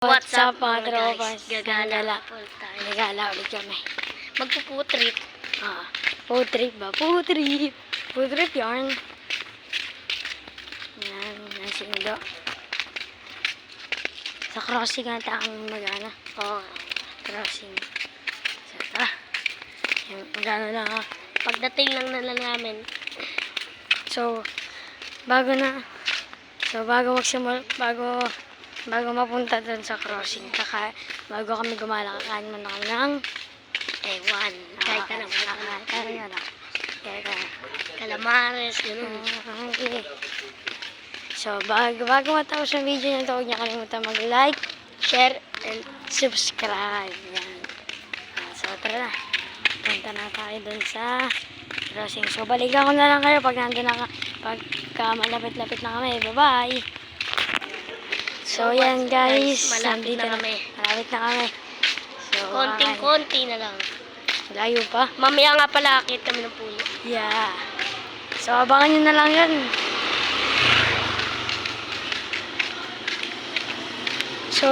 What's up mga tropas? Gagala tayo. Gagala ulit kami. Magpuputrip. Food trip ba? Food trip. Food trip yarn. Yan, nasindo. Sa crossing ata ang magana. Crossing. So, tara. Magana na ha. Pagdating lang na lang namin. So, bago mapunta dun sa crossing, bago kami gumala, kakain muna kami ng Ewan. Kahit ka na calamares, gano'n. Okay. So, bago matapos ang video nito, huwag niyo kalimutan mag-like, share, and subscribe. Yan. So, tara na. Punta na tayo dun sa crossing. So, balikan ko na lang kayo pag nandun na pagka malapit-lapit na kami. Bye-bye! So, yan guys. Malapit na kami. Malapit na kami. So, Konting-konti na lang. layo pa. Mamaya nga pala akit kami ng puno. Yeah. So, abangan nyo na lang yan. So,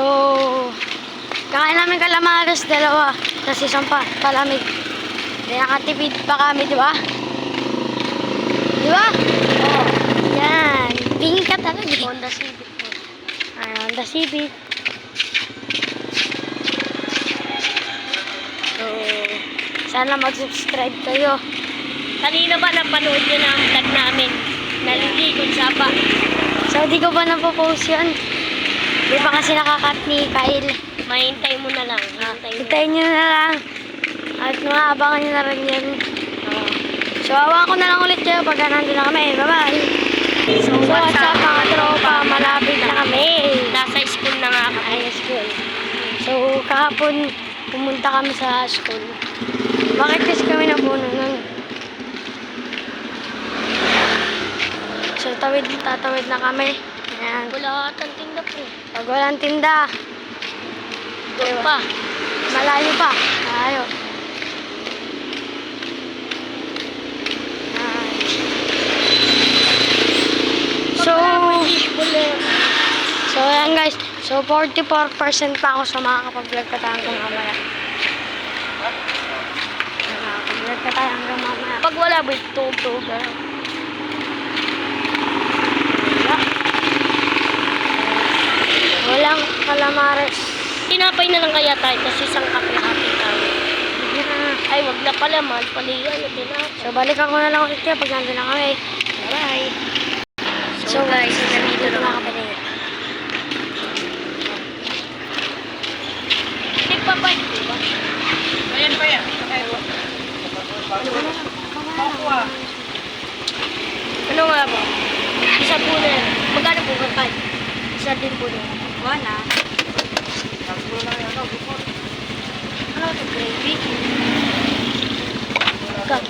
kakain namin calamares, dalawa. Tapos isang palamig. Hindi nakatipid pa kami, di ba? Di ba? Oo. Yan. Tingin ka talaga. Honda Civic po. Honda Civic. So, sana mag-subscribe kayo. Kanina ba napanood nyo na ang vlog namin? Nalilikod sa pa. So, di ko ba napopost yun? Di pa kasi nakakat ni Kyle. Mahintay mo na lang. Hintayin nyo na lang. At maabangan nyo na rin yun. So, awa ko na lang ulit kayo pagka nandun na kami. Bye-bye! So, what's up mga tropa? Malapit na kami. Nasa school na nga kami. Ay, school. So, kahapon pumunta kami sa school. Bakit kasi kami napuno nun? So, tatawid na kami. Ayan. Wala atang tinda po. Pag walang tinda, Doon pa. malayo pa. Malayo. So, ayan guys. So, 44% pa ako sa makakapag-vlog pa tayo hanggang mamaya. Makakapag-vlog pa tayo hanggang mamaya. Pag wala ba ito? Walang calamares. Tinapay na lang kaya tayo kasi isang kape-kape tayo. Ay, wag na pala, mahal pala yan. So, balikan ko na lang ulit kayo pag nandun na kami. Bye-bye! So guys, nandito na mga kami. kapatid. Hindi pa ba? Diba? Ayan pa yan. Ano nga ba? Isa po na yan. Magkano po kapal? Isa din po na yan. Wala. Ano ito? Gravy? Cut.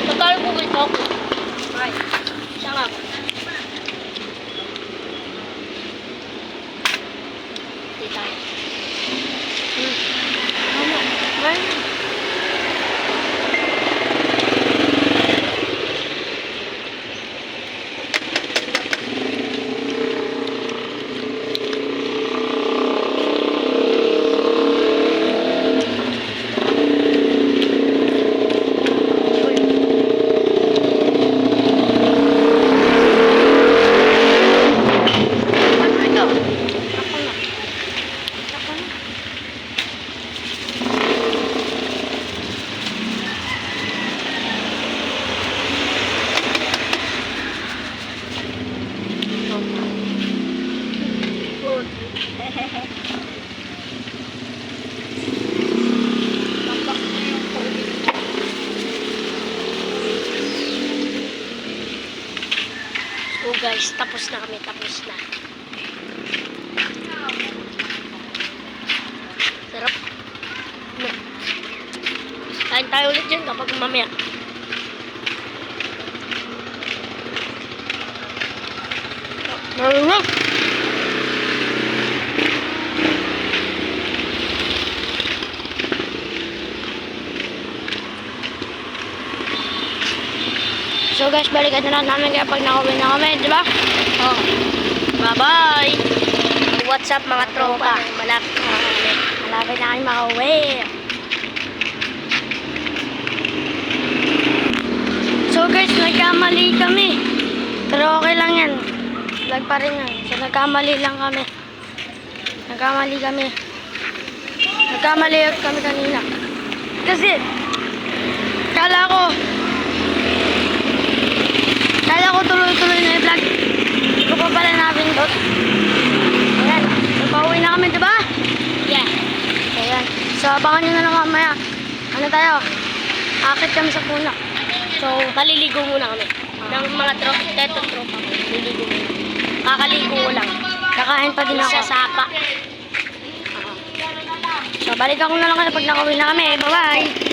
Magkano po ito? Ay. Siya nga po. Hindi tayo. So guys, tapos na kami, tapos na. Sarap. Kain tayo ulit dyan kapag mamaya. Marunong. So guys, balikan na lang namin kaya pag nakauwi na kami, di ba? Oh. Bye-bye. What's up mga tropa? Malapit na kami. Malapit na kami makauwi. So guys, nagkamali kami. Pero okay lang yan. Vlog pa rin yan. So nagkamali lang kami. Nagkamali kami kanina. Kasi, kala ko tuloy-tuloy na yung vlog. Ito pa pala namin dot. Ayan, napauwi na kami, diba? Yeah. Ayan. So, abangan nyo na lang mamaya. Ano tayo? Akit kami sa puna. So, maliligo muna kami. Ng mga teto tropa. Maliligo muna. Kakaligo lang. Kakain pa din ako. Sa sapa. So, balikan ko na lang kayo pag nakauwi na kami. Bye-bye!